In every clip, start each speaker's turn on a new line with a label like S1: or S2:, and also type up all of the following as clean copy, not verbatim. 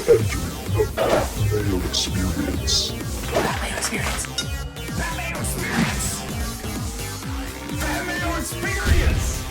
S1: Entering the Mayo Experience.
S2: Mayo Experience. Mayo Experience. Mayo Experience.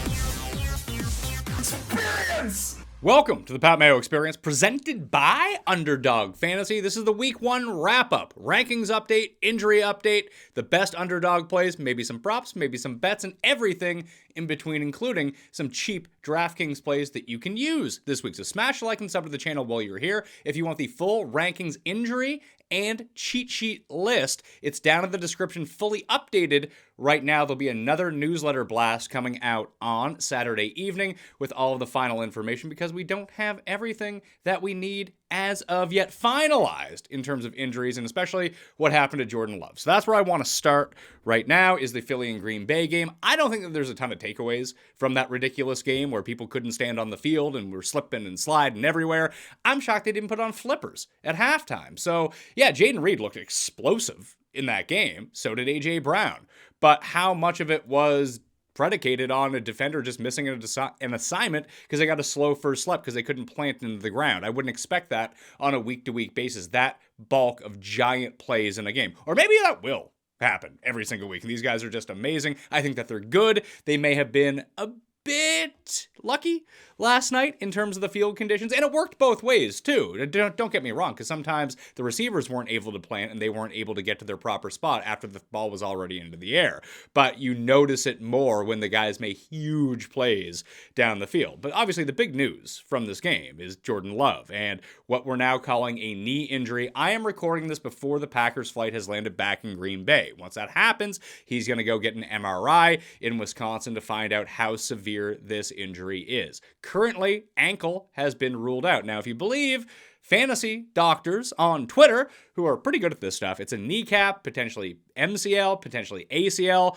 S2: Experience.
S3: Welcome to the Pat Mayo Experience, presented by Underdog Fantasy. This is the Week 1 wrap-up, rankings update, injury update, the best underdog plays, maybe some props, maybe some bets, and everything in between, including some cheap DraftKings plays that you can use this week. So smash the like and sub to the channel while you're here. If you want the full rankings, injury, and cheat sheet list, it's down in the description, fully updated right now. There'll be another newsletter blast coming out on Saturday evening with all of the final information because we don't have everything that we need as of yet finalized in terms of injuries and especially what happened to Jordan Love. So that's where I want to start right now is the Philly and Green Bay game. I don't think that there's a ton of takeaways from that ridiculous game where people couldn't stand on the field and were slipping and sliding everywhere. I'm shocked they didn't put on flippers at halftime. So yeah, Jaden Reed looked explosive in that game. So did A.J. Brown. But how much of it was predicated on a defender just missing an assignment because they got a slow first step because they couldn't plant into the ground? I wouldn't expect that on a week-to-week basis, that bulk of giant plays in a game. Or maybe that will happen every single week. And these guys are just amazing. I think that they're good. They may have been a bit lucky last night in terms of the field conditions, and it worked both ways too. Don't get me wrong, because sometimes the receivers weren't able to plant and they weren't able to get to their proper spot after the ball was already into the air. But you notice it more when the guys make huge plays down the field. But obviously the big news from this game is Jordan Love and what we're now calling a knee injury. I am recording this before the Packers flight has landed back in Green Bay. Once that happens, he's going to go get an MRI in Wisconsin to find out how severe this injury is. Currently, ankle has been ruled out. Now, if you believe fantasy doctors on Twitter, who are pretty good at this stuff, it's a kneecap, potentially MCL, potentially ACL.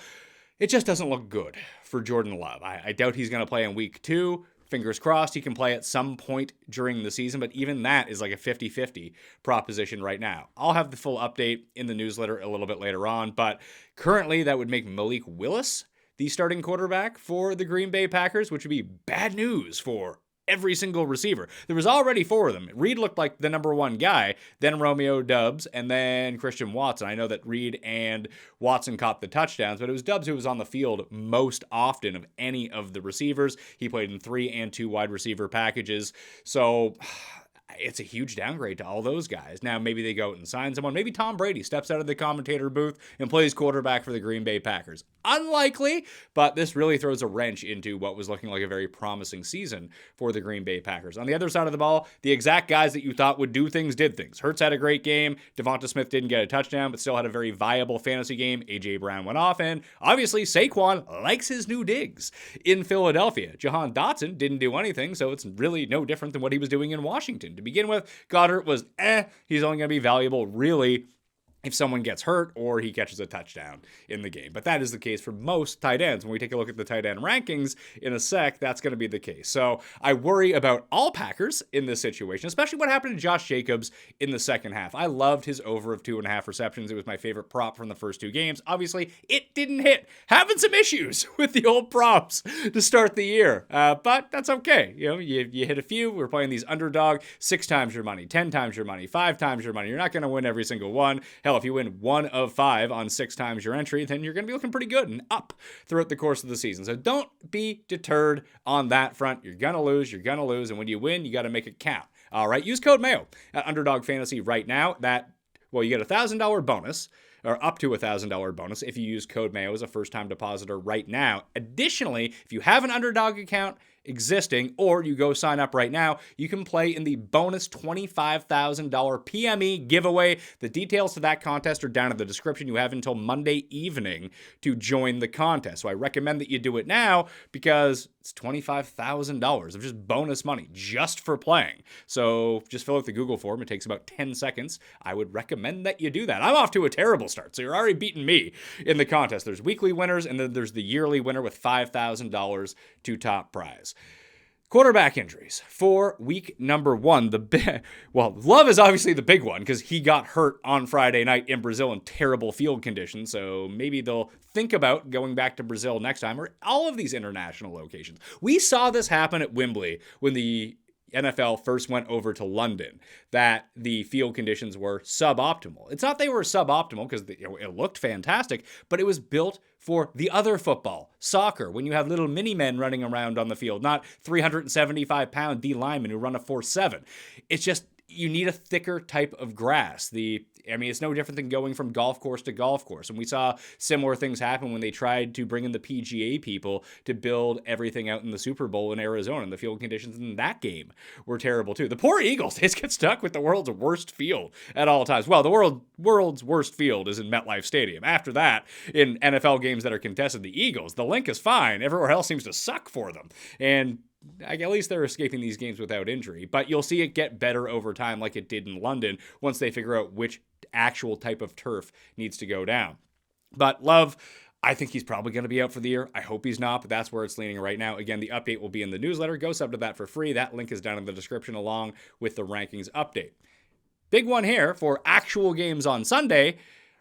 S3: It just doesn't look good for Jordan Love. I doubt he's going to play in week 2. Fingers crossed he can play at some point during the season, but even that is like a 50-50 proposition right now. I'll have the full update in the newsletter a little bit later on, but currently that would make Malik Willis the starting quarterback for the Green Bay Packers, which would be bad news for every single receiver. There was already 4 of them. Reed looked like the number 1 guy, then Romeo Doubs, and then Christian Watson. I know that Reed and Watson caught the touchdowns, but it was Doubs who was on the field most often of any of the receivers. He played in 3 and 2 wide receiver packages. So it's a huge downgrade to all those guys. Now, maybe they go out and sign someone. Maybe Tom Brady steps out of the commentator booth and plays quarterback for the Green Bay Packers. Unlikely, but this really throws a wrench into what was looking like a very promising season for the Green Bay Packers. On the other side of the ball, the exact guys that you thought would do things did things. Hurts had a great game. Devonta Smith didn't get a touchdown, but still had a very viable fantasy game. A.J. Brown went off, and obviously Saquon likes his new digs in Philadelphia. Jahan Dotson didn't do anything, so it's really no different than what he was doing in Washington. To begin with, Goddard was he's only going to be valuable really if someone gets hurt or he catches a touchdown in the game. But that is the case for most tight ends. When we take a look at the tight end rankings in a sec, that's going to be the case. So I worry about all Packers in this situation, especially what happened to Josh Jacobs in the second half. I loved his over of 2.5 receptions. It was my favorite prop from the first 2 games. Obviously, it didn't hit. Having some issues with the old props to start the year. But that's okay. You know, you hit a few. We're playing these underdog 6 times your money, 10 times your money, 5 times your money. You're not going to win every single one. Hell, if you win 1 of 5 on 6 times your entry, then you're going to be looking pretty good and up throughout the course of the season. So don't be deterred on that front. You're going to lose. And when you win, you got to make it count. All right. Use code Mayo at Underdog Fantasy right now. You get a $1,000 bonus, or up to a $1,000 bonus if you use code Mayo as a first-time depositor right now. Additionally, if you have an Underdog account existing, or you go sign up right now, you can play in the bonus $25,000 PME giveaway. The details to that contest are down in the description. You have until Monday evening to join the contest. So I recommend that you do it now because it's $25,000 of just bonus money just for playing. So just fill out the Google form. It takes about 10 seconds. I would recommend that you do that. I'm off to a terrible start, so you're already beating me in the contest. There's weekly winners, and then there's the yearly winner with $5,000 to top prize. Quarterback injuries for week number 1. Love is obviously the big one because he got hurt on Friday night in Brazil in terrible field conditions. So maybe they'll think about going back to Brazil next time, or all of these international locations. We saw this happen at Wembley when the NFL first went over to London, that the field conditions were suboptimal. It's not they were suboptimal because it looked fantastic, but it was built for the other football, soccer, when you have little mini men running around on the field, not 375-pound D linemen who run a 4.7. It's just, you need a thicker type of grass. It's no different than going from golf course to golf course. And we saw similar things happen when they tried to bring in the PGA people to build everything out in the Super Bowl in Arizona. And the field conditions in that game were terrible too. The poor Eagles, they just get stuck with the world's worst field at all times. Well, the world's worst field is in MetLife Stadium. After that, in NFL games that are contested, the Eagles, the link is fine. Everywhere else seems to suck for them. And at least they're escaping these games without injury, but you'll see it get better over time like it did in London once they figure out which actual type of turf needs to go down. But Love, I think he's probably going to be out for the year. I hope he's not, but that's where it's leaning right now. Again, the update will be in the newsletter. Go sub to that for free. That link is down in the description along with the rankings update. Big one here for actual games on Sunday.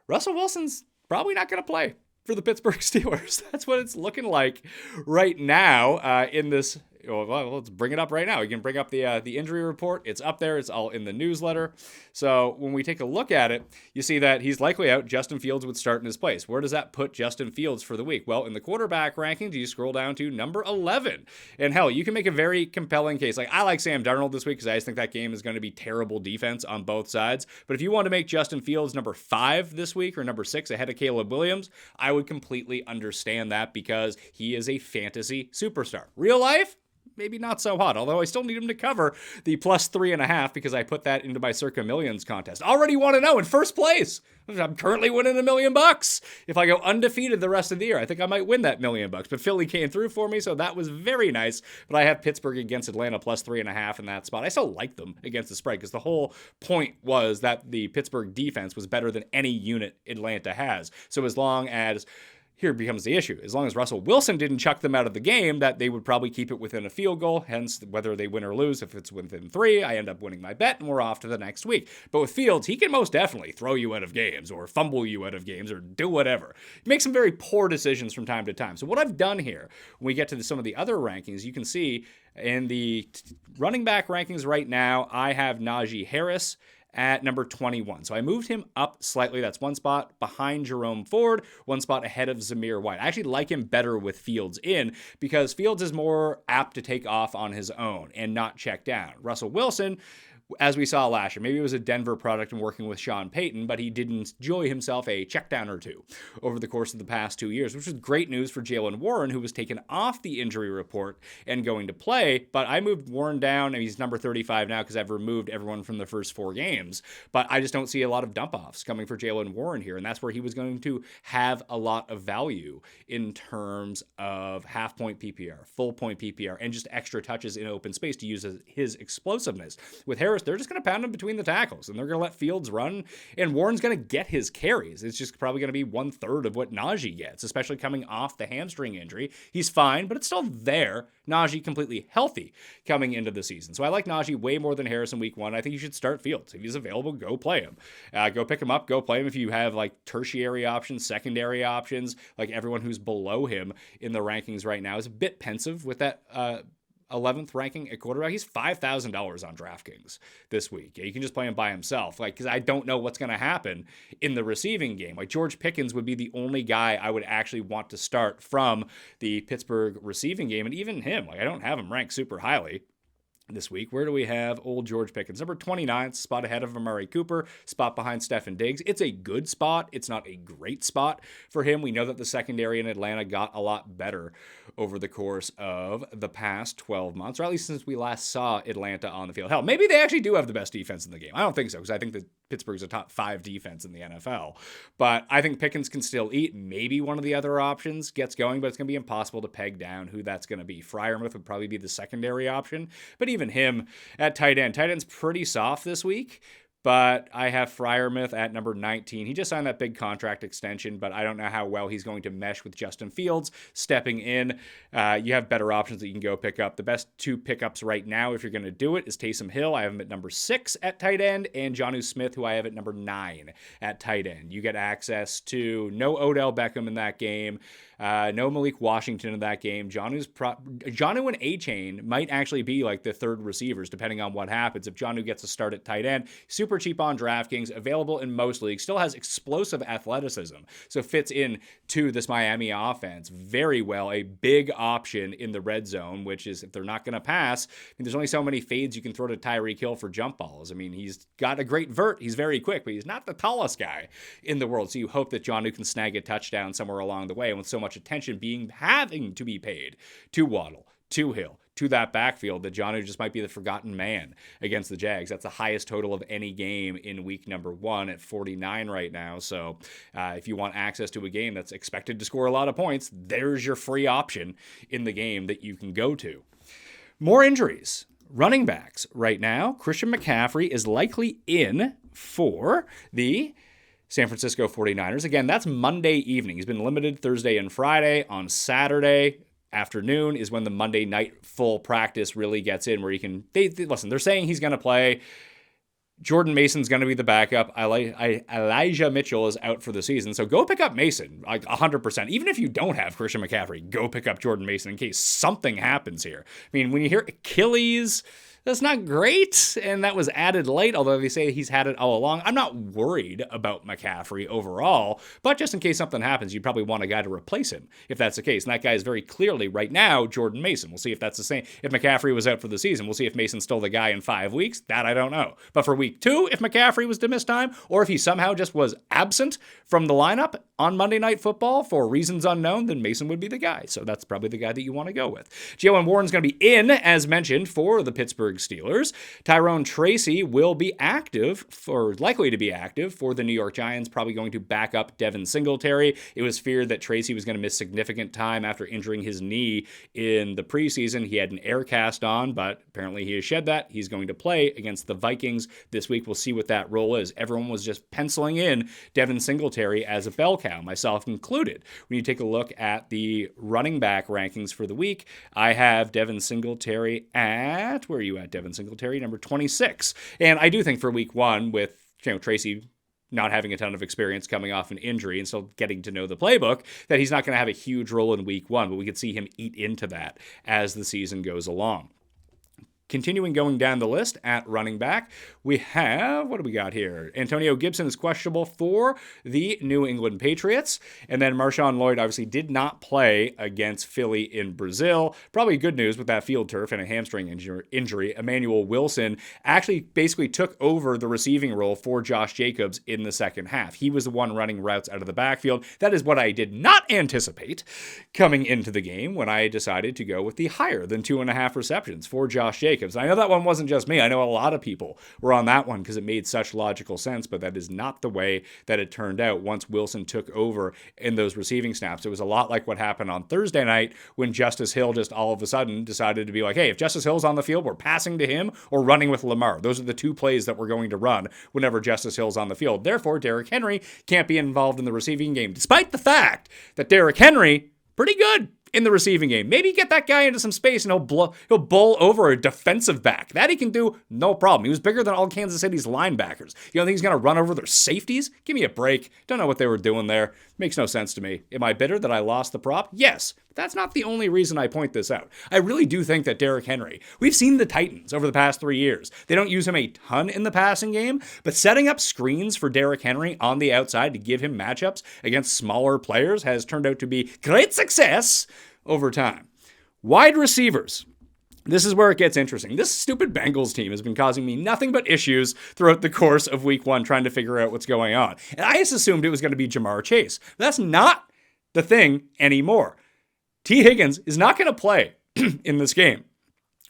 S3: Russell Wilson's probably not going to play for the Pittsburgh Steelers. That's what it's looking like right now in this. Well, let's bring it up right now. You can bring up the injury report. It's up there. It's all in the newsletter. So when we take a look at it, you see that he's likely out. Justin Fields would start in his place. Where does that put Justin Fields for the week? Well, in the quarterback rankings, you scroll down to number 11. And hell, you can make a very compelling case. Like, I like Sam Darnold this week because I just think that game is going to be terrible defense on both sides. But if you want to make Justin Fields number 5 this week or number 6 ahead of Caleb Williams, I would completely understand that because he is a fantasy superstar. Real life? Maybe not so hot, although I still need him to cover the plus 3.5 because I put that into my Circa Millions contest. Already want to know in first place. I'm currently winning $1 million. If I go undefeated the rest of the year, I think I might win that $1 million. But Philly came through for me, so that was very nice. But I have Pittsburgh against Atlanta plus 3.5 in that spot. I still like them against the spread because the whole point was that the Pittsburgh defense was better than any unit Atlanta has. So as long as here becomes the issue. As long as Russell Wilson didn't chuck them out of the game, that they would probably keep it within a field goal. Hence, whether they win or lose, if it's within 3, I end up winning my bet, and we're off to the next week. But with Fields, he can most definitely throw you out of games or fumble you out of games or do whatever. He makes some very poor decisions from time to time. So what I've done here, when we get to some of the other rankings, you can see in the running back rankings right now, I have Najee Harris at number 21. So I moved him up slightly. That's one spot behind Jerome Ford, one spot ahead of Zamir White. I actually like him better with Fields in because Fields is more apt to take off on his own and not check down. Russell Wilson, as we saw last year, maybe it was a Denver product and working with Sean Payton, but he did enjoy himself a check down or two over the course of the past 2 years, which was great news for Jaylen Warren, who was taken off the injury report and going to play. But I moved Warren down, and he's number 35 now because I've removed everyone from the first 4 games. But I just don't see a lot of dump-offs coming for Jaylen Warren here, and that's where he was going to have a lot of value in terms of half-point PPR, full-point PPR, and just extra touches in open space to use his explosiveness. With Harris, they're just going to pound him between the tackles, and they're going to let Fields run, and Warren's going to get his carries. It's just probably going to be 1/3 of what Najee gets, especially coming off the hamstring injury. He's fine, but it's still there. Najee completely healthy coming into the season. So I like Najee way more than Harris in week 1. I think you should start Fields. If he's available, go play him. Go pick him up, go play him. If you have like tertiary options, secondary options, like everyone who's below him in the rankings right now is a bit pensive with that 11th ranking at quarterback. He's $5,000 on DraftKings this week. You can just play him by himself, because I don't know what's going to happen in the receiving game. Like, George Pickens would be the only guy I would actually want to start from the Pittsburgh receiving game, and even him, I don't have him ranked super highly this week. Where do we have old George Pickens? Number 29, spot ahead of Amari Cooper, spot behind Stefon Diggs. It's a good spot. It's not a great spot for him. We know that the secondary in Atlanta got a lot better over the course of the past 12 months, or at least since we last saw Atlanta on the field. Hell, maybe they actually do have the best defense in the game. I don't think so, because I think that Pittsburgh's a top 5 defense in the NFL. But I think Pickens can still eat. Maybe one of the other options gets going, but it's going to be impossible to peg down who that's going to be. Freiermuth would probably be the secondary option, but even him at tight end. Tight end's pretty soft this week, but I have Freiermuth at number 19. He just signed that big contract extension, but I don't know how well he's going to mesh with Justin Fields stepping in. You have better options that you can go pick up. The best 2 pickups right now, if you're going to do it, is Taysom Hill. I have him at number 6 at tight end, and Jonnu Smith, who I have at number 9 at tight end. You get access to no Odell Beckham in that game. No Malik Washington in that game. Jonnu and A-Chain might actually be like the third receivers, depending on what happens. If Jonnu gets a start at tight end, super cheap on DraftKings, available in most leagues, still has explosive athleticism, so fits in to this Miami offense very well. A big option in the red zone, which is if they're not going to pass, there's only so many fades you can throw to Tyreek Hill for jump balls. I mean, he's got a great vert. He's very quick, but he's not the tallest guy in the world. So you hope that Jonnu can snag a touchdown somewhere along the way. And with so much attention having to be paid to Waddle, to Hill, to that backfield, that Jonnu just might be the forgotten man against the Jags. That's the highest total of any game in week number 1 at 49 right now. So if you want access to a game that's expected to score a lot of points, there's your free option in the game that you can go to. More injuries. Running backs right now. Christian McCaffrey is likely in for the San Francisco 49ers. Again, that's Monday evening. He's been limited Thursday and Friday. On Saturday afternoon is when the Monday night full practice really gets in, where you can, listen, they're saying he's going to play. Jordan Mason's going to be the backup. Elijah Mitchell is out for the season. So go pick up Mason, like 100%. Even if you don't have Christian McCaffrey, go pick up Jordan Mason in case something happens here. I mean, when you hear Achilles, that's not great, and that was added late, although they say he's had it all along. I'm not worried about McCaffrey overall, but just in case something happens, you'd probably want a guy to replace him if that's the case. And that guy is very clearly, right now, Jordan Mason. We'll see if that's the same. If McCaffrey was out for the season, we'll see if Mason's still the guy in 5 weeks. That I don't know. But for week 2, if McCaffrey was to miss time, or if he somehow just was absent from the lineup on Monday Night Football for reasons unknown, then Mason would be the guy. So that's probably the guy that you want to go with. Jaylen Warren's going to be in, as mentioned, for the Pittsburgh Steelers. Tyrone Tracy will be active, or likely to be active, for the New York Giants, probably going to back up Devin Singletary. It was feared that Tracy was going to miss significant time after injuring his knee in the preseason. He had an air cast on, but apparently he has shed that. He's going to play against the Vikings this week. We'll see what that role is. Everyone was just penciling in Devin Singletary as a bell cow, myself included. When you take a look at the running back rankings for the week, I have Devin Singletary at, where are you at, Devin Singletary? Number 26. And I do think for week 1, with Tracy not having a ton of experience coming off an injury and still getting to know the playbook, that he's not going to have a huge role in week 1, but we could see him eat into that as the season goes along. Continuing going down the list at running back, we have, what do we got here? Antonio Gibson is questionable for the New England Patriots. And then Marshawn Lloyd obviously did not play against Philly in Brazil. Probably good news with that field turf and a hamstring injury. Emmanuel Wilson actually basically took over the receiving role for Josh Jacobs in the second half. He was the one running routes out of the backfield. That is what I did not anticipate coming into the game when I decided to go with the higher than 2.5 receptions for Josh Jacobs. I know that one wasn't just me. I know a lot of people were on that one because it made such logical sense, but that is not the way that it turned out once Wilson took over in those receiving snaps. It was a lot like what happened on Thursday night when Justice Hill just all of a sudden decided to be like, hey, if Justice Hill's on the field, we're passing to him or running with Lamar. Those are the 2 plays that we're going to run whenever Justice Hill's on the field. Therefore, Derrick Henry can't be involved in the receiving game, despite the fact that Derrick Henry, pretty good in the receiving game. Maybe get that guy into some space and he'll bowl over a defensive back. That he can do, no problem. He was bigger than all Kansas City's linebackers. You don't think he's going to run over their safeties? Give me a break. Don't know what they were doing there. Makes no sense to me. Am I bitter that I lost the prop? Yes. But that's not the only reason I point this out. I really do think that Derrick Henry, we've seen the Titans over the past 3 years. They don't use him a ton in the passing game, but setting up screens for Derrick Henry on the outside to give him matchups against smaller players has turned out to be great success over time. Wide receivers. This is where it gets interesting. This stupid Bengals team has been causing me nothing but issues throughout the course of week 1 trying to figure out what's going on. And I just assumed it was going to be Jamar Chase. That's not the thing anymore. T. Higgins is not going to play in this game.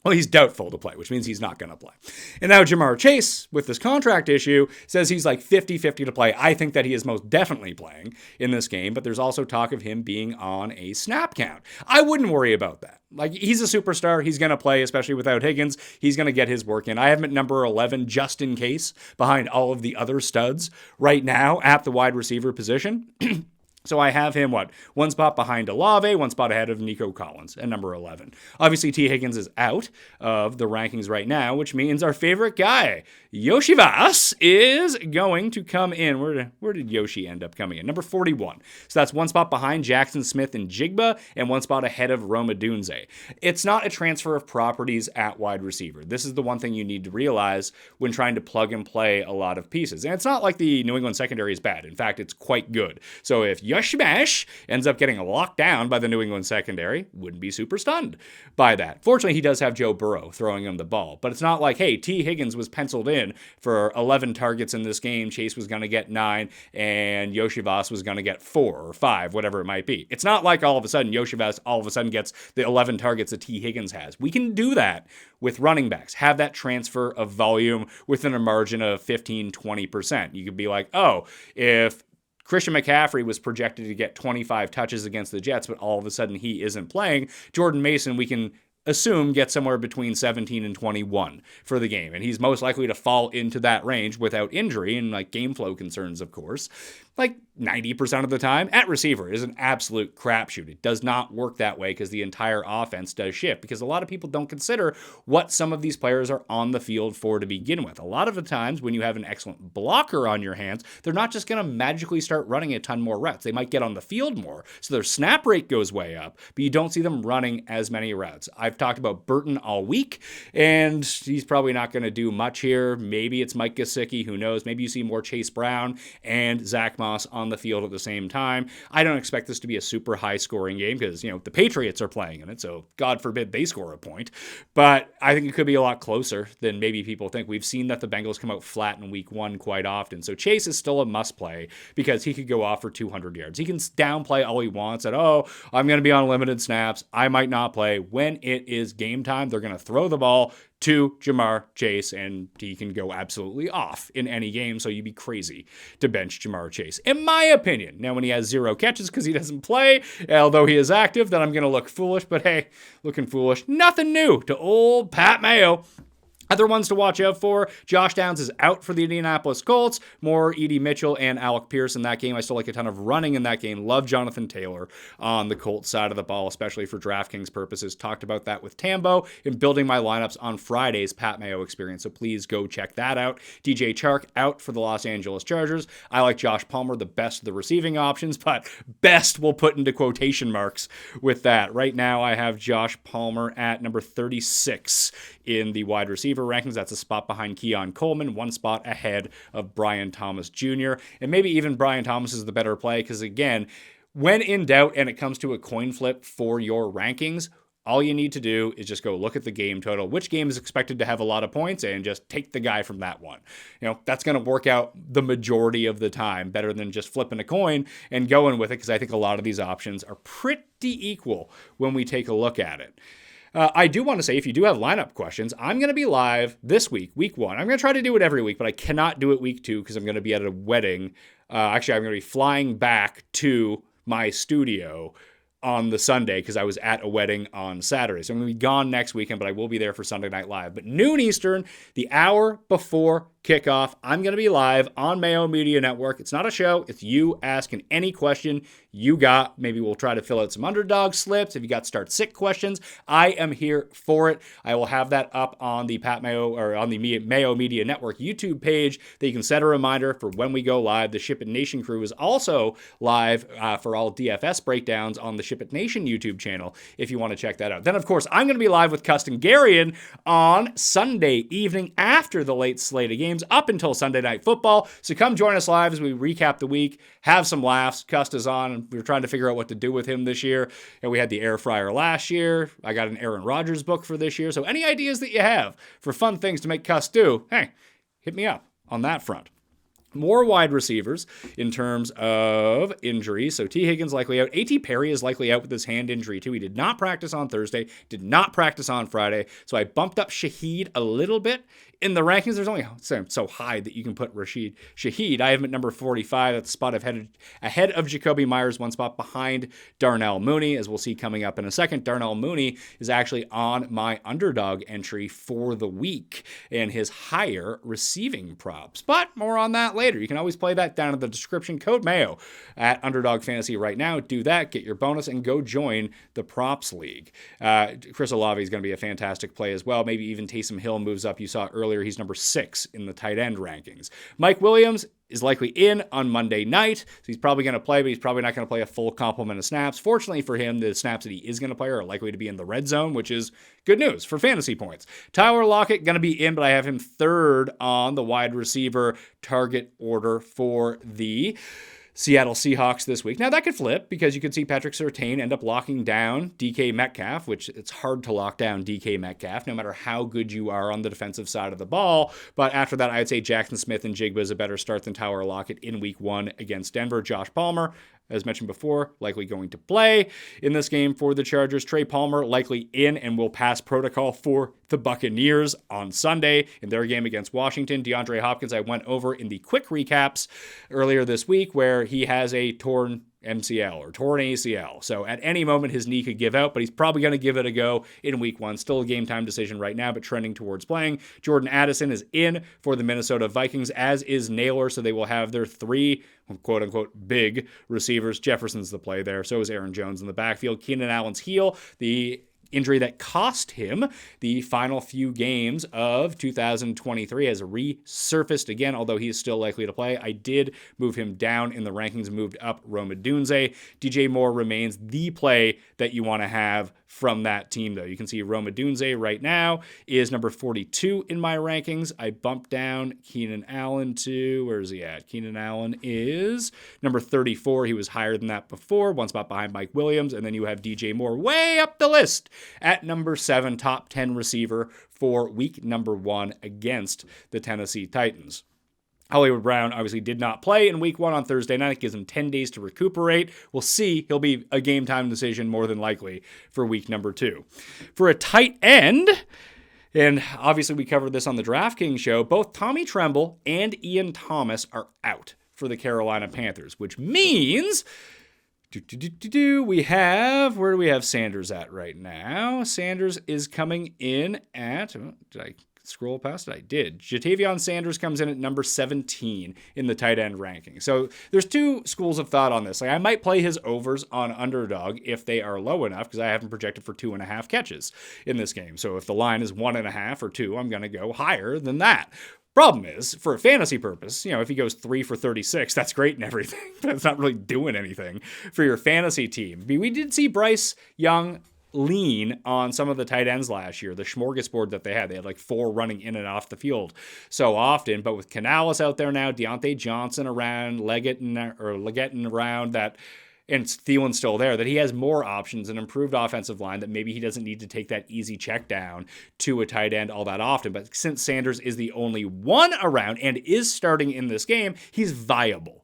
S3: Well, he's doubtful to play, which means he's not going to play. And now Jamar Chase, with this contract issue, says he's like 50-50 to play. I think that he is most definitely playing in this game, but there's also talk of him being on a snap count. I wouldn't worry about that. Like, he's a superstar. He's going to play, especially without Higgins. He's going to get his work in. I have him at number 11 just in case, behind all of the other studs right now at the wide receiver position. So I have him, one spot behind Olave, 1 spot ahead of Nico Collins at number 11. Obviously, T. Higgins is out of the rankings right now, which means our favorite guy, Yoshivas is going to come in. Where did Yoshi end up coming in? Number 41. So that's one spot behind Jackson Smith and Jigba and one spot ahead of Roma Dunze. It's not a transfer of properties at wide receiver. This is the one thing you need to realize when trying to plug and play a lot of pieces. And it's not like the New England secondary is bad. In fact, it's quite good. So if Yoshivas ends up getting locked down by the New England secondary, wouldn't be super stunned by that. Fortunately, he does have Joe Burrow throwing him the ball. But it's not like, hey, T. Higgins was penciled in for 11 targets in this game. Chase was going to get 9, and Yoshivas was going to get 4 or 5, whatever it might be. It's not like all of a sudden Yoshivas all of a sudden gets the 11 targets that T. Higgins has. We can do that with running backs. Have that transfer of volume within a margin of 15, 20%. You could be like, oh, if Christian McCaffrey was projected to get 25 touches against the Jets, but all of a sudden he isn't playing, Jordan Mason, we can assume gets somewhere between 17 and 21 for the game. And he's most likely to fall into that range without injury and like game flow concerns, of course. Like 90% of the time, at receiver is an absolute crapshoot. It does not work that way because the entire offense does shift, because a lot of people don't consider what some of these players are on the field for to begin with. A lot of the times when you have an excellent blocker on your hands, they're not just going to magically start running a ton more reps. They might get on the field more, so their snap rate goes way up, but you don't see them running as many routes. I've talked about Burton all week, and he's probably not going to do much here. Maybe it's Mike Gesicki, who knows? Maybe you see more Chase Brown and Zach Moss on the field at the same time. I don't expect this to be a super high scoring game because, the Patriots are playing in it, so God forbid they score a point. But I think it could be a lot closer than maybe people think. We've seen that the Bengals come out flat in week 1 quite often. So Chase is still a must play because he could go off for 200 yards. He can downplay all he wants and, I'm going to be on limited snaps. I might not play. When it is game time, they're going to throw the ball to Jamar Chase, and he can go absolutely off in any game, so you'd be crazy to bench Jamar Chase, in my opinion. Now, when he has 0 catches because he doesn't play, although he is active, then I'm going to look foolish, but hey, looking foolish. Nothing new to old Pat Mayo. Other ones to watch out for, Josh Downs is out for the Indianapolis Colts. More Edie Mitchell and Alec Pierce in that game. I still like a ton of running in that game. Love Jonathan Taylor on the Colts side of the ball, especially for DraftKings purposes. Talked about that with Tambo in building my lineups on Friday's Pat Mayo experience, so please go check that out. DJ Chark out for the Los Angeles Chargers. I like Josh Palmer, the best of the receiving options, but best we'll put into quotation marks with that. Right now, I have Josh Palmer at number 36 in the wide receiver rankings. That's a spot behind Keon Coleman, 1 spot ahead of Brian Thomas Jr. And maybe even Brian Thomas is the better play because, again, when in doubt and it comes to a coin flip for your rankings, all you need to do is just go look at the game total, which game is expected to have a lot of points, and just take the guy from that one. That's going to work out the majority of the time better than just flipping a coin and going with it, because I think a lot of these options are pretty equal when we take a look at it. I do want to say, if you do have lineup questions, I'm going to be live this week, week 1. I'm going to try to do it every week, but I cannot do it week 2 because I'm going to be at a wedding. Actually, I'm going to be flying back to my studio on the Sunday because I was at a wedding on Saturday. So I'm going to be gone next weekend, but I will be there for Sunday Night Live. But noon Eastern, the hour before kickoff, I'm going to be live on Mayo Media Network. It's not a show. It's you asking any question you got. Maybe we'll try to fill out some underdog slips. If you got start sick questions, I am here for it. I will have that up on the Pat Mayo or on the Mayo Media Network YouTube page that you can set a reminder for when we go live. The Ship It Nation crew is also live for all DFS breakdowns on the Ship It Nation YouTube channel if you want to check that out. Then, of course, I'm going to be live with Custon Garian on Sunday evening after the late slate of games up until Sunday Night Football. So come join us live as we recap the week, have some laughs. Cust is on, and we were trying to figure out what to do with him this year. And we had the air fryer last year. I got an Aaron Rodgers book for this year. So any ideas that you have for fun things to make Cust do, hey, hit me up on that front. More wide receivers in terms of injuries. So T. Higgins likely out. A.T. Perry is likely out with his hand injury too. He did not practice on Thursday, did not practice on Friday. So I bumped up Shaheed a little bit in the rankings. There's only so high that you can put Shaheed. I have him at number 45. That's a spot ahead of Jacoby Myers, 1 spot behind Darnell Mooney. As we'll see coming up in a second, Darnell Mooney is actually on my underdog entry for the week and his higher receiving props. But more on that later. later. You can always play that down in the description. Code Mayo at Underdog Fantasy right now. Do that, get your bonus, and go join the Props League. Chris Olave is going to be a fantastic play as well. Maybe even Taysom Hill moves up. You saw earlier he's number 6 in the tight end rankings. Mike Williams is likely in on Monday night, so he's probably going to play, but he's probably not going to play a full complement of snaps. Fortunately for him, the snaps that he is going to play are likely to be in the red zone, which is good news for fantasy points. Tyler Lockett going to be in, but I have him 3rd on the wide receiver target order for the Seattle Seahawks this week. Now, that could flip because you could see Patrick Surtain end up locking down DK Metcalf, which it's hard to lock down DK Metcalf, no matter how good you are on the defensive side of the ball. But after that, I'd say Jackson Smith and Jigba is a better start than Tyler Lockett in week 1 against Denver. Josh Palmer, as mentioned before, likely going to play in this game for the Chargers. Trey Palmer likely in and will pass protocol for the Buccaneers on Sunday in their game against Washington. DeAndre Hopkins, I went over in the quick recaps earlier this week where he has a torn MCL or torn ACL. So at any moment, his knee could give out, but he's probably going to give it a go in week 1. Still a game time decision right now, but trending towards playing. Jordan Addison is in for the Minnesota Vikings, as is Naylor. So they will have their 3 quote unquote big receivers. Jefferson's the play there. So is Aaron Jones in the backfield. Keenan Allen's heel, the injury that cost him the final few games of 2023, has resurfaced again, although he is still likely to play. I did move him down in the rankings, moved up Rome Odunze. DJ Moore remains the play that you want to have from that team, though. You can see Rome Odunze right now is number 42 in my rankings. I bumped down Keenan Allen to, where is he at? Keenan Allen is number 34. He was higher than that before, one spot behind Mike Williams. And then you have DJ Moore way up the list at number 7, top 10 receiver for week number 1 against the Tennessee Titans. Hollywood Brown obviously did not play in week 1 on Thursday night. It gives him 10 days to recuperate. We'll see. He'll be a game time decision more than likely for week number 2. For a tight end, and obviously we covered this on the DraftKings show, both Tommy Tremble and Ian Thomas are out for the Carolina Panthers, which means we have, where do we have Sanders at right now? Sanders is coming in at, did I scroll past it? I did. Jatavion Sanders comes in at number 17 in the tight end ranking. So there's 2 schools of thought on this. Like, I might play his overs on Underdog if they are low enough, because I have him projected for 2.5 catches in this game. So if the line is 1.5 or 2, I'm going to go higher than that. Problem is, for a fantasy purpose, if he goes 3 for 36, that's great and everything. That's not really doing anything for your fantasy team. We did see Bryce Young lean on some of the tight ends last year, the smorgasbord that they had. They had like 4 running in and off the field so often. But with Canales out there now, Deontay Johnson around, Leggett around, and Thielen's still there, that he has more options, an improved offensive line, that maybe he doesn't need to take that easy check down to a tight end all that often. But since Sanders is the only one around and is starting in this game, he's viable.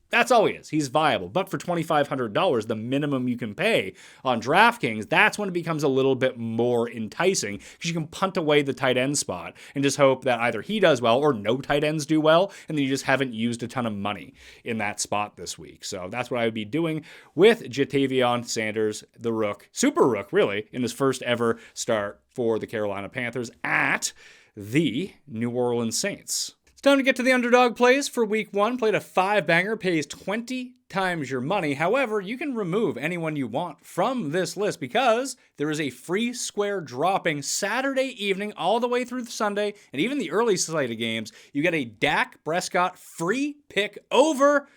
S3: That's all he is. He's viable. But for $2,500, the minimum you can pay on DraftKings, that's when it becomes a little bit more enticing, because you can punt away the tight end spot and just hope that either he does well or no tight ends do well, and then you just haven't used a ton of money in that spot this week. So that's what I would be doing with Jatavion Sanders, the rook, super rook, really, in his first ever start for the Carolina Panthers at the New Orleans Saints. Time to get to the underdog plays for week 1. Played a 5-banger, pays 20 times your money. However, you can remove anyone you want from this list because there is a free square dropping Saturday evening all the way through Sunday, and even the early slate of games. You get a Dak Prescott free pick over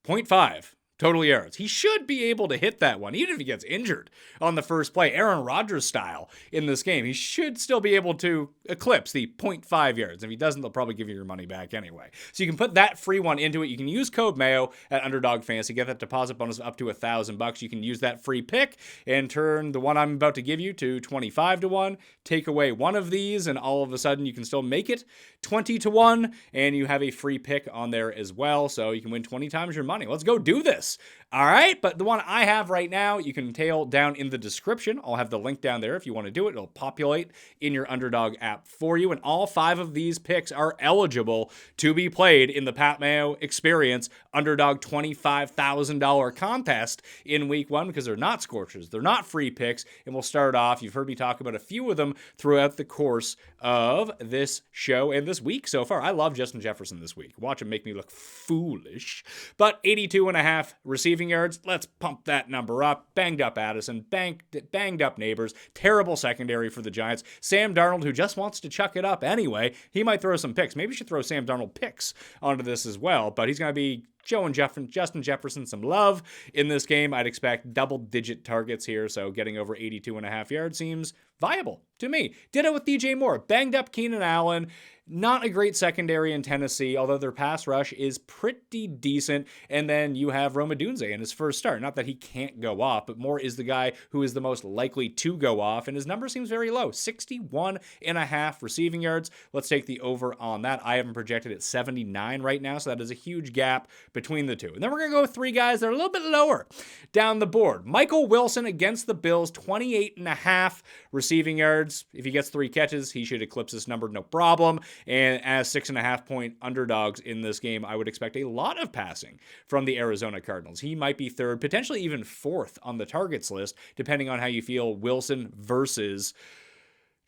S3: 0.5 total yards. He should be able to hit that one, even if he gets injured on the first play, Aaron Rodgers style in this game. He should still be able to eclipse the 0.5 yards. If he doesn't, they'll probably give you your money back anyway. So you can put that free one into it. You can use code Mayo at Underdog Fantasy, get that deposit bonus up to $1,000. You can use that free pick and turn the one I'm about to give you to 25 to 1. Take away one of these, and all of a sudden you can still make it 20 to 1, and you have a free pick on there as well. So you can win 20 times your money. Let's go do this. this. All right, but the one I have right now, you can tail down in the description. I'll have the link down there if you want to do it. It'll populate in your Underdog app for you, and all 5 of these picks are eligible to be played in the Pat Mayo Experience Underdog $25,000 contest in week 1 because they're not scorchers. They're not free picks, and we'll start off. You've heard me talk about a few of them throughout the course of this show and this week so far. I love Justin Jefferson this week. Watch him make me look foolish. But 82.5 receiving yards, let's pump that number up. Banged up Addison, banged up Neighbors, terrible secondary for the Giants. Sam Darnold, who just wants to chuck it up anyway, he might throw some picks. Maybe you should throw Sam Darnold picks onto this as well, but he's going to be showing Justin Jefferson some love in this game. I'd expect double-digit targets here, so getting over 82.5 yards seems viable to me. Did it with DJ Moore. Banged up Keenan Allen. Not a great secondary in Tennessee, although their pass rush is pretty decent. And then you have Rome Odunze in his first start. Not that he can't go off, but Moore is the guy who is the most likely to go off, and his number seems very low. 61.5 receiving yards. Let's take the over on that. I have him projected at 79 right now, so that is a huge gap between the two. And then we're going to go with 3 guys that are a little bit lower down the board. Michael Wilson against the Bills, 28.5 receiving yards. If he gets 3 catches, he should eclipse this number, no problem. And as 6.5 point underdogs in this game, I would expect a lot of passing from the Arizona Cardinals. He might be 3rd, potentially even 4th on the targets list, depending on how you feel Wilson versus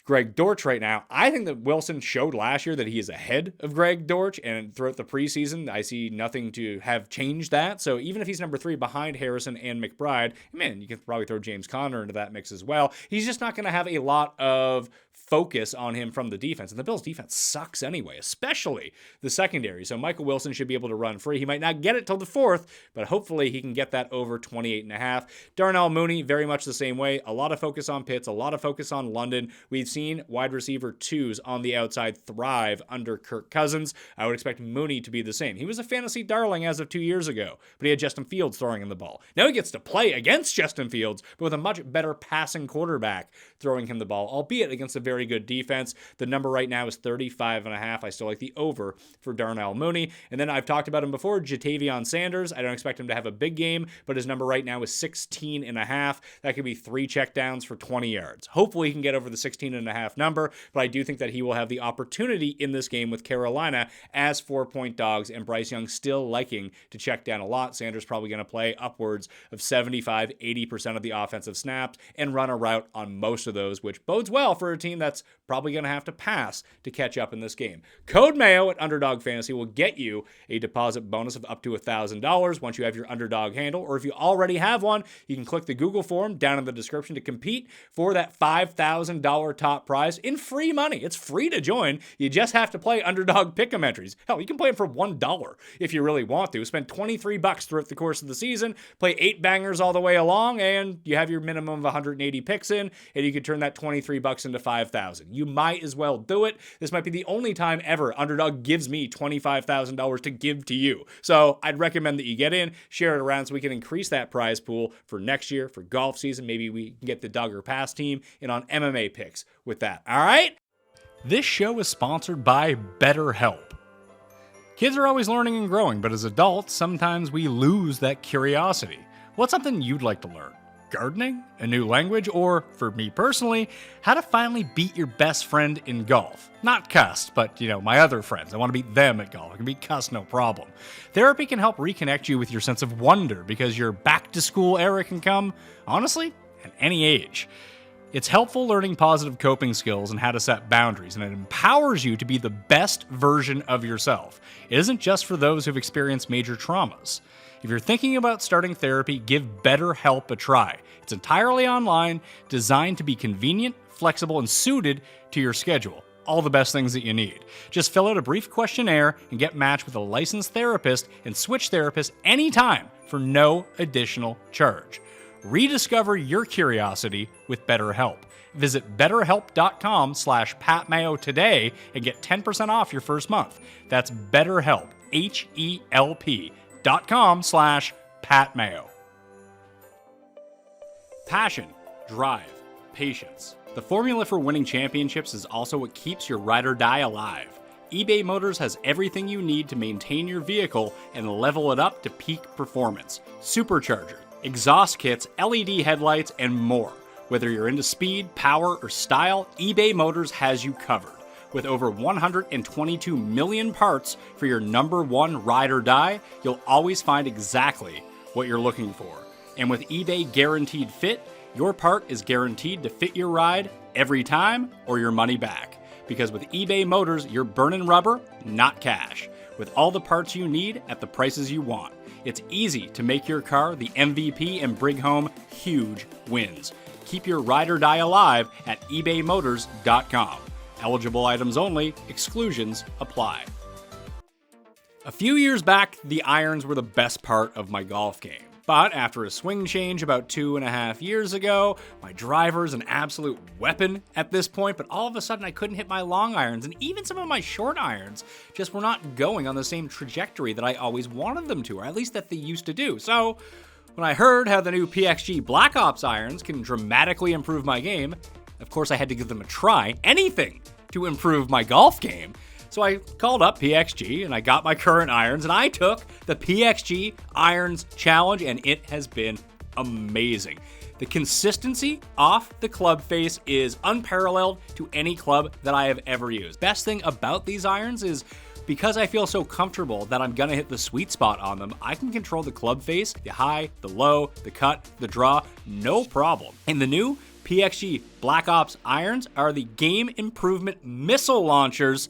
S3: Greg Dortch right now. I think that Wilson showed last year that he is ahead of Greg Dortch, and throughout the preseason, I see nothing to have changed that. So even if he's number 3 behind Harrison and McBride, man, you can probably throw James Conner into that mix as well. He's just not going to have a lot of focus on him from the defense. And the Bills' defense sucks anyway, especially the secondary. So Michael Wilson should be able to run free. He might not get it till the 4th, but hopefully he can get that over 28.5. Darnell Mooney, very much the same way. A lot of focus on Pitts, a lot of focus on London. We've seen wide receiver 2s on the outside thrive under Kirk Cousins. I would expect Mooney to be the same. He was a fantasy darling as of 2 years ago, but he had Justin Fields throwing him the ball. Now he gets to play against Justin Fields, but with a much better passing quarterback throwing him the ball, albeit against a very good defense. The number right now is 35.5. I still like the over for Darnell Mooney. And then I've talked about him before, Jatavion Sanders. I don't expect him to have a big game, but his number right now is 16.5. That could be 3 checkdowns for 20 yards. Hopefully he can get over the 16.5 number, but I do think that he will have the opportunity in this game with Carolina as 4-point dogs, and Bryce Young still liking to check down a lot. Sanders probably going to play upwards of 75-80% of the offensive snaps and run a route on most of those, which bodes well for a team that's probably going to have to pass to catch up in this game. Code Mayo at Underdog Fantasy will get you a deposit bonus of up to $1,000 once you have your Underdog handle, or if you already have one, you can click the Google form down in the description to compete for that $5,000 top prize in free money. It's free to join. You just have to play Underdog Pick'em Entries. Hell, you can play them for $1 if you really want to. Spend $23 throughout the course of the season, play 8 bangers all the way along, and you have your minimum of 180 picks in, and you can turn that $23 into $5,000. You might as well do it. This might be the only time ever Underdog gives me $25,000 to give to you. So I'd recommend that you get in, share it around so we can increase that prize pool for next year, for golf season. Maybe we can get the Duggar Pass team in on MMA picks with that. All right? This show is sponsored by BetterHelp. Kids are always learning and growing, but as adults, sometimes we lose that curiosity. What's something you'd like to learn? Gardening? A new language? Or, for me personally, how to finally beat your best friend in golf. Not cussed, but, my other friends. I want to beat them at golf. I can beat cussed, no problem. Therapy can help reconnect you with your sense of wonder because your back-to-school era can come, honestly, at any age. It's helpful learning positive coping skills and how to set boundaries, and it empowers you to be the best version of yourself. It isn't just for those who've experienced major traumas. If you're thinking about starting therapy, give BetterHelp a try. It's entirely online, designed to be convenient, flexible, and suited to your schedule. All the best things that you need. Just fill out a brief questionnaire and get matched with a licensed therapist and switch therapists anytime for no additional charge. Rediscover your curiosity with BetterHelp. Visit betterhelp.com/PatMayo today and get 10% off your first month. That's BetterHelp, HELP.com/PatMayo. Passion, drive, patience. The formula for winning championships is also what keeps your ride or die alive. eBay Motors has everything you need to maintain your vehicle and level it up to peak performance. Supercharger, exhaust kits, LED headlights, and more. Whether you're into speed, power, or style, eBay Motors has you covered. With over 122 million parts for your number one ride or die, you'll always find exactly what you're looking for. And with eBay Guaranteed Fit, your part is guaranteed to fit your ride every time or your money back. Because with eBay Motors, you're burning rubber, not cash. With all the parts you need at the prices you want. It's easy to make your car the MVP and bring home huge wins. Keep your ride or die alive at ebaymotors.com. Eligible items only, exclusions apply. A few years back, the irons were the best part of my golf game. But after a swing change about 2.5 years ago, my driver's an absolute weapon at this point, but all of a sudden I couldn't hit my long irons, and even some of my short irons just were not going on the same trajectory that I always wanted them to, or at least that they used to do. So when I heard how the new PXG Black Ops irons can dramatically improve my game, of course I had to give them a try. Anything to improve my golf game. So I called up PXG and I got my current irons and I took the PXG Irons Challenge and it has been amazing. The consistency off the club face is unparalleled to any club that I have ever used. Best thing about these irons is because I feel so comfortable that I'm gonna hit the sweet spot on them, I can control the club face, the high, the low, the cut, the draw, no problem. And the new PXG Black Ops irons are the game improvement missile launchers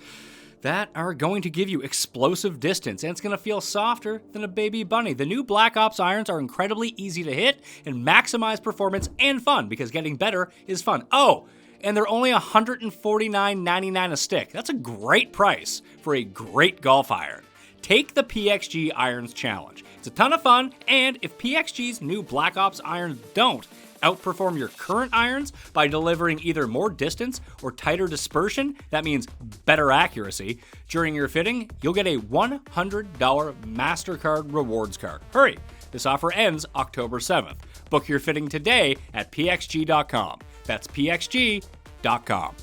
S3: that are going to give you explosive distance, and it's going to feel softer than a baby bunny. The new Black Ops irons are incredibly easy to hit and maximize performance and fun, because getting better is fun. Oh, and they're only $149.99 a stick. That's a great price for a great golf iron. Take the PXG Irons Challenge. It's a ton of fun, and if PXG's new Black Ops irons don't outperform your current irons by delivering either more distance or tighter dispersion, that means better accuracy, during your fitting, you'll get a $100 MasterCard rewards card. Hurry! This offer ends October 7th. Book your fitting today at pxg.com. That's pxg.com.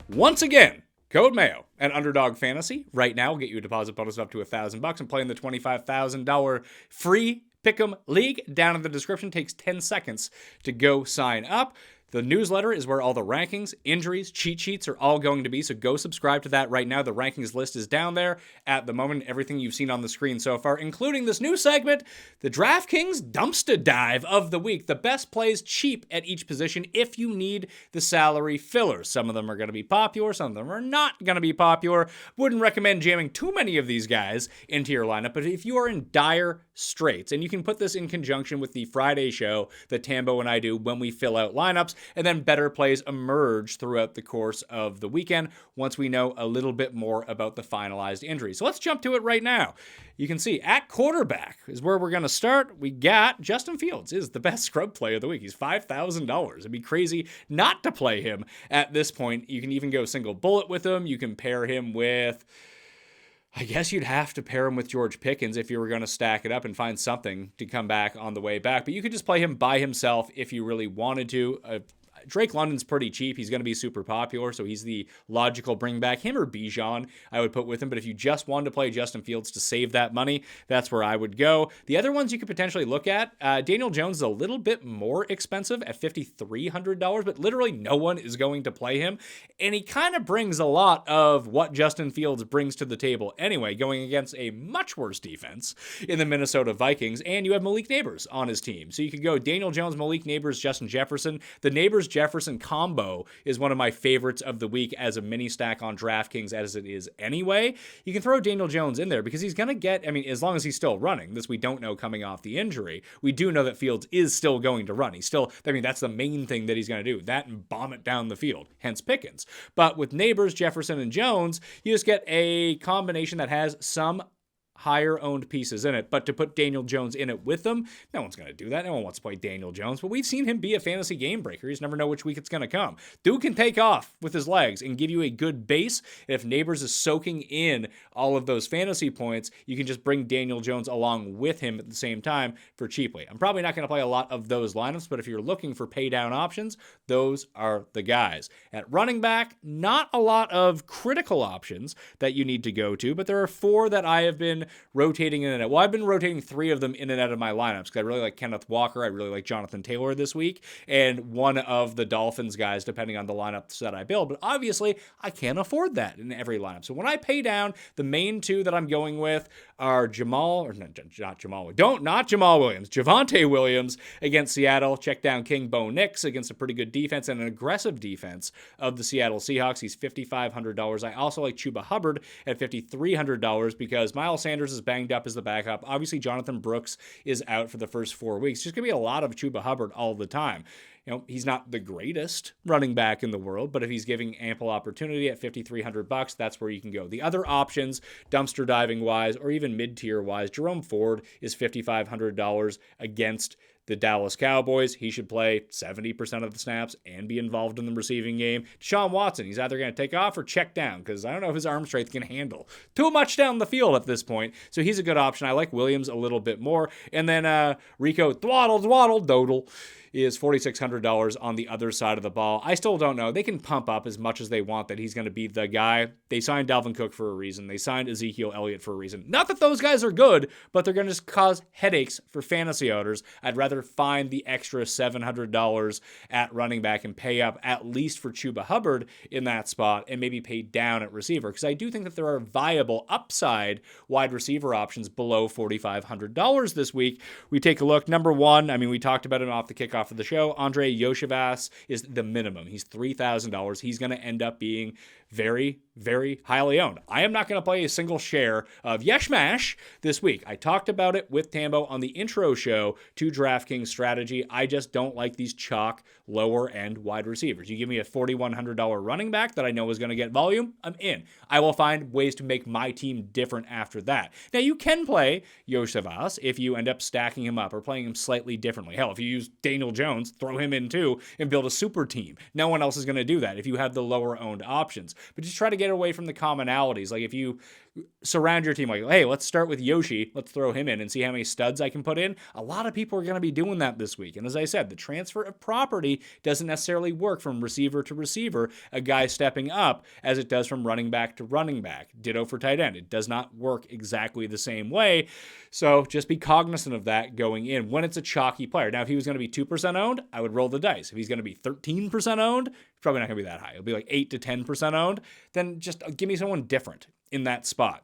S3: Once again, code Mayo at Underdog Fantasy. Right now, will get you a deposit bonus of up to $1,000 and play in the $25,000 free Pick'em League. Down in the description, takes 10 seconds to go sign up. The newsletter is where all the rankings, injuries, cheat sheets are all going to be, so go subscribe to that right now. The rankings list is down there at the moment. Everything you've seen on the screen so far, including this new segment, the DraftKings Dumpster Dive of the Week. The best plays cheap at each position if you need the salary fillers. Some of them are going to be popular, some of them are not going to be popular. Wouldn't recommend jamming too many of these guys into your lineup, but if you are in dire straits, and you can put this in conjunction with the Friday show that Tambo and I do when we fill out lineups, and then better plays emerge throughout the course of the weekend once we know a little bit more about the finalized injuries. So let's jump to it right now. You can see at quarterback is where we're going to start. We got Justin Fields is the best scrub play of the week. He's $5,000. It'd be crazy not to play him at this point. You can even go single bullet with him. You can pair him with, I guess you'd have to pair him with George Pickens if you were going to stack it up and find something to come back on the way back. But you could just play him by himself if you really wanted to. Drake London's pretty cheap. He's going to be super popular, so he's the logical bring back. Him or Bijan, I would put with him. But if you just wanted to play Justin Fields to save that money, that's where I would go. The other ones you could potentially look at, Daniel Jones is a little bit more expensive at $5,300, but literally no one is going to play him. And he kind of brings a lot of what Justin Fields brings to the table anyway, going against a much worse defense in the Minnesota Vikings. And you have Malik Neighbors on his team. So you could go Daniel Jones, Malik Neighbors, Justin Jefferson. The Neighbors-Jefferson combo is one of my favorites of the week as a mini stack on DraftKings as it is anyway. You can throw Daniel Jones in there because he's going to get, as long as he's still running, this we don't know coming off the injury. We do know that Fields is still going to run. He's still, that's the main thing that he's going to do. That and bomb it down the field, hence Pickens. But with Neighbors, Jefferson, and Jones, you just get a combination that has some higher owned pieces in it, but to put Daniel Jones in it with them, no one's going to do that. No one wants to play Daniel Jones, but we've seen him be a fantasy game breaker. You just never know which week it's going to come. Dude can take off with his legs and give you a good base. If Neighbors is soaking in all of those fantasy points, you can just bring Daniel Jones along with him at the same time for cheaply. I'm probably not going to play a lot of those lineups, but if you're looking for pay down options, those are the guys. At running back, not a lot of critical options that you need to go to, but there are 4 that I have been rotating in and out. Well, I've been rotating 3 of them in and out of my lineups because I really like Kenneth Walker. I really like Jonathan Taylor this week, and one of the Dolphins guys, depending on the lineups that I build. But obviously, I can't afford that in every lineup. So when I pay down, the main 2 that I'm going with are Javonte Williams against Seattle. Check down King Bo Nix against a pretty good defense and an aggressive defense of the Seattle Seahawks. He's $5,500. I also like Chuba Hubbard at $5,300 because Miles Sanders is banged up as the backup. Obviously, Jonathan Brooks is out for the first 4 weeks. There's going to be a lot of Chuba Hubbard all the time. He's not the greatest running back in the world, but if he's giving ample opportunity at $5,300, that's where you can go. The other options, dumpster diving wise, or even mid-tier wise, Jerome Ford is $5,500 against the Dallas Cowboys. He should play 70% of the snaps and be involved in the receiving game. Deshaun Watson, he's either going to take off or check down because I don't know if his arm strength can handle too much down the field at this point. So he's a good option. I like Williams a little bit more. And then Rico Dodle is $4,600 on the other side of the ball. I still don't know. They can pump up as much as they want that he's going to be the guy. They signed Dalvin Cook for a reason. They signed Ezekiel Elliott for a reason. Not that those guys are good, but they're going to just cause headaches for fantasy owners. I'd rather find the extra $700 at running back and pay up at least for Chuba Hubbard in that spot and maybe pay down at receiver because I do think that there are viable upside wide receiver options below $4,500 this week. We take a look. Number 1, we talked about him off the kickoff of the show. Andre Yoshivas is the minimum. He's $3,000. He's going to end up being very, very highly owned. I am not going to play a single share of Yeshmash this week. I talked about it with Tambo on the intro show to DraftKings strategy. I just don't like these chalk lower end wide receivers. You give me a $4,100 running back that I know is going to get volume, I'm in. I will find ways to make my team different after that. Now, you can play Yoshivas if you end up stacking him up or playing him slightly differently. Hell, if you use Daniel Jones, throw him in too and build a super team. No one else is going to do that if you have the lower owned options. But just try to get away from the commonalities. Like if you surround your team like, hey, let's start with Yoshi. Let's throw him in and see how many studs I can put in. A lot of people are going to be doing that this week. And as I said, the transfer of property doesn't necessarily work from receiver to receiver, a guy stepping up as it does from running back to running back. Ditto for tight end. It does not work exactly the same way. So just be cognizant of that going in when it's a chalky player. Now, if he was going to be 2% owned, I would roll the dice. If he's going to be 13% owned, probably not going to be that high. It'll be like 8 to 10% owned. Then just give me someone different in that spot.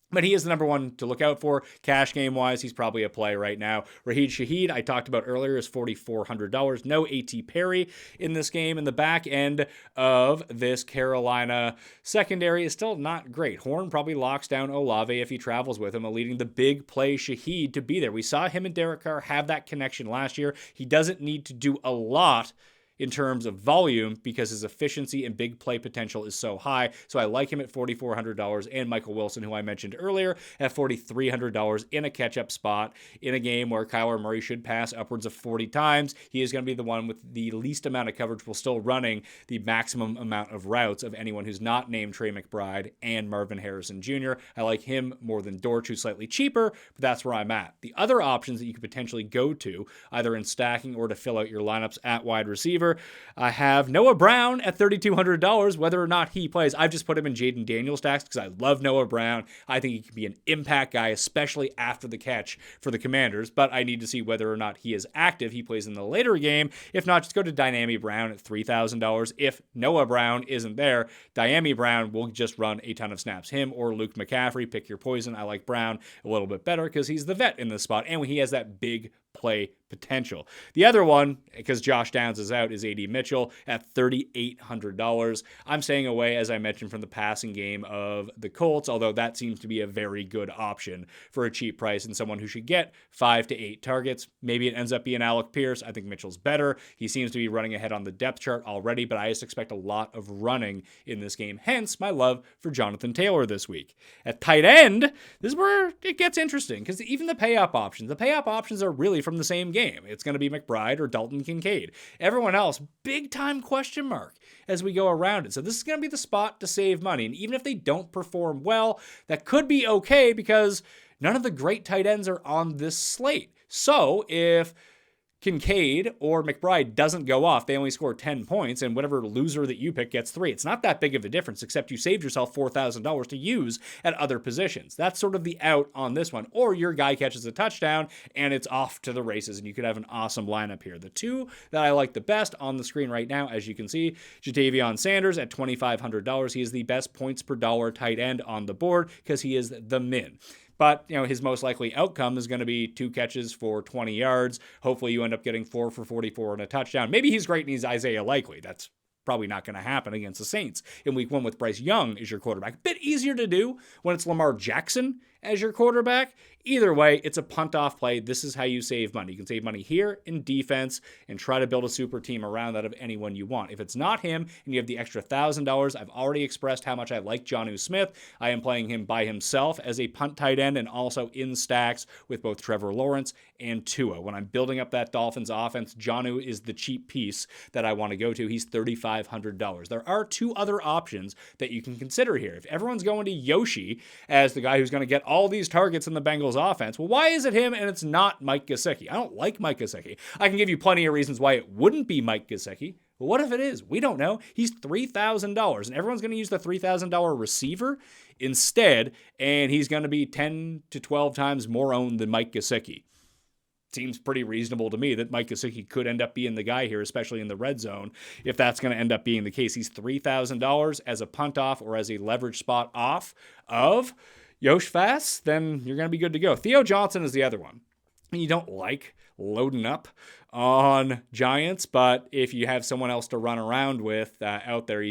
S3: But he is the number 1 to look out for. Cash game-wise, he's probably a play right now. Raheed Shaheed, I talked about earlier, is $4,400. No A.T. Perry in this game. And the back end of this Carolina secondary is still not great. Horn probably locks down Olave if he travels with him, leading the big play Shaheed to be there. We saw him and Derek Carr have that connection last year. He doesn't need to do a lot in terms of volume because his efficiency and big play potential is so high. So I like him at $4,400 and Michael Wilson, who I mentioned earlier, at $4,300 in a catch-up spot in a game where Kyler Murray should pass upwards of 40 times. He is going to be the one with the least amount of coverage while still running the maximum amount of routes of anyone who's not named Trey McBride and Marvin Harrison Jr. I like him more than Dortch, who's slightly cheaper, but that's where I'm at. The other options that you could potentially go to, either in stacking or to fill out your lineups at wide receiver, I have Noah Brown at $3,200, whether or not he plays. I've just put him in Jaden Daniels stacks because I love Noah Brown. I think he can be an impact guy, especially after the catch for the Commanders, but I need to see whether or not he is active. He plays in the later game. If not, just go to Dynami Brown at $3,000. If Noah Brown isn't there, Dynami Brown will just run a ton of snaps. Him or Luke McCaffrey, pick your poison. I like Brown a little bit better because he's the vet in this spot, and he has that big play potential. The other one, because Josh Downs is out, is A.D. Mitchell at $3,800. I'm staying away, as I mentioned, from the passing game of the Colts, although that seems to be a very good option for a cheap price and someone who should get 5 to 8 targets. Maybe it ends up being Alec Pierce. I think Mitchell's better. He seems to be running ahead on the depth chart already, but I just expect a lot of running in this game. Hence, my love for Jonathan Taylor this week. At tight end, this is where it gets interesting, because even the pay-up options are really from the same game. It's going to be McBride or Dalton Kincaid. Everyone else, big-time question mark as we go around it. So this is going to be the spot to save money. And even if they don't perform well, that could be okay because none of the great tight ends are on this slate. So if Kincaid or McBride doesn't go off, they only score 10 points, and whatever loser that you pick gets 3. It's not that big of a difference, except you saved yourself $4,000 to use at other positions. That's sort of the out on this one. Or your guy catches a touchdown, and it's off to the races, and you could have an awesome lineup here. The two that I like the best on the screen right now, as you can see, Ja'Tavion Sanders at $2,500. He is the best points per dollar tight end on the board because he is the min. But, his most likely outcome is going to be 2 catches for 20 yards. Hopefully you end up getting 4 for 44 and a touchdown. Maybe he's great and he's Isaiah Likely. That's probably not going to happen against the Saints in week 1 with Bryce Young as your quarterback. A bit easier to do when it's Lamar Jackson as your quarterback. Either way, it's a punt-off play. This is how you save money. You can save money here in defense and try to build a super team around that of anyone you want. If it's not him and you have the extra $1,000, I've already expressed how much I like Jonnu Smith. I am playing him by himself as a punt tight end and also in stacks with both Trevor Lawrence and Tua. When I'm building up that Dolphins offense, Jonnu is the cheap piece that I want to go to. He's $3,500. There are 2 other options that you can consider here. If everyone's going to Yoshi as the guy who's going to get all these targets in the Bengals offense, well, why is it him and it's not Mike Gesicki? I don't like Mike Gesicki. I can give you plenty of reasons why it wouldn't be Mike Gesicki. But what if it is? We don't know. He's $3,000, and everyone's going to use the $3,000 receiver instead, and he's going to be 10 to 12 times more owned than Mike Gesicki. Seems pretty reasonable to me that Mike Gesicki could end up being the guy here, especially in the red zone, if that's going to end up being the case. He's $3,000 as a punt off or as a leverage spot off of Yosh Fass, then you're going to be good to go. Theo Johnson is the other one. You don't like loading up on Giants, but if you have someone else to run around with out there,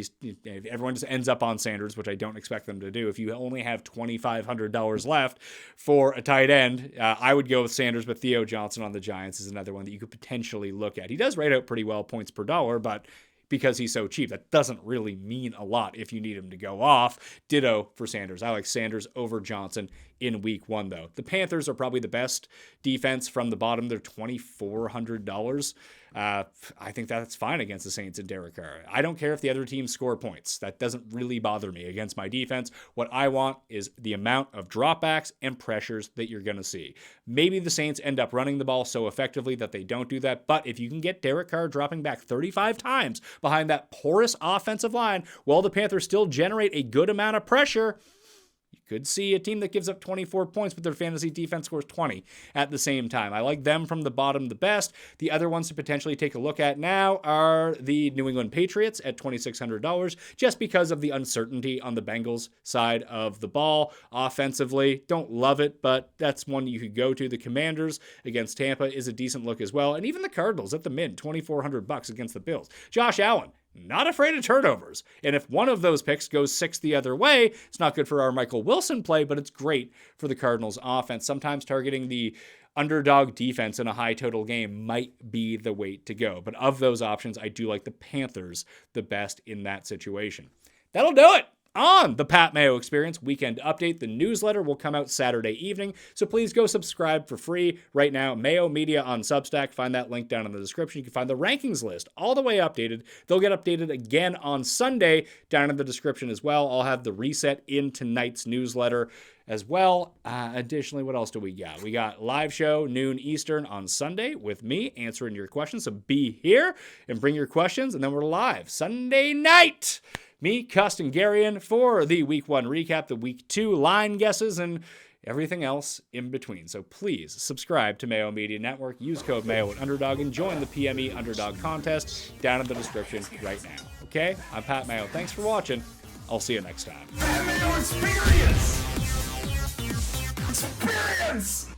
S3: everyone just ends up on Sanders, which I don't expect them to do. If you only have $2,500 left for a tight end, I would go with Sanders, but Theo Johnson on the Giants is another one that you could potentially look at. He does rate out pretty well points per dollar, but because he's so cheap, that doesn't really mean a lot if you need him to go off. Ditto for Sanders. I like Sanders over Johnson in week 1, though. The Panthers are probably the best defense from the bottom. They're $2,400. I think that's fine against the Saints and Derek Carr. I don't care if the other teams score points. That doesn't really bother me against my defense. What I want is the amount of dropbacks and pressures that you're going to see. Maybe the Saints end up running the ball so effectively that they don't do that, but if you can get Derek Carr dropping back 35 times behind that porous offensive line, while the Panthers still generate a good amount of pressure, you could see a team that gives up 24 points, but their fantasy defense scores 20 at the same time. I like them from the bottom the best. The other ones to potentially take a look at now are the New England Patriots at $2,600, just because of the uncertainty on the Bengals side of the ball. Offensively, don't love it, but that's one you could go to. The Commanders against Tampa is a decent look as well. And even the Cardinals at the mid, $2,400 against the Bills. Josh Allen, not afraid of turnovers. And if one of those picks goes 6 the other way, it's not good for our Michael Wilson play, but it's great for the Cardinals offense. Sometimes targeting the underdog defense in a high total game might be the way to go. But of those options, I do like the Panthers the best in that situation. That'll do it on the Pat Mayo Experience Weekend Update. The newsletter will come out Saturday evening, so please go subscribe for free right now. Mayo Media on Substack. Find that link down in the description. You can find the rankings list all the way updated. They'll get updated again on Sunday down in the description as well. I'll have the reset in tonight's newsletter as well. Additionally, what else do we got? We got live show noon Eastern on Sunday with me answering your questions. So be here and bring your questions, and then we're live Sunday night. Me, Cust, and Garion for the Week 1 recap, the Week 2 line guesses, and everything else in between. So please subscribe to Mayo Media Network. Use code Mayo at Underdog and join the PME Underdog contest down in the description right now. Okay? I'm Pat Mayo. Thanks for watching. I'll see you next time.
S2: Mayo Experience! Experience!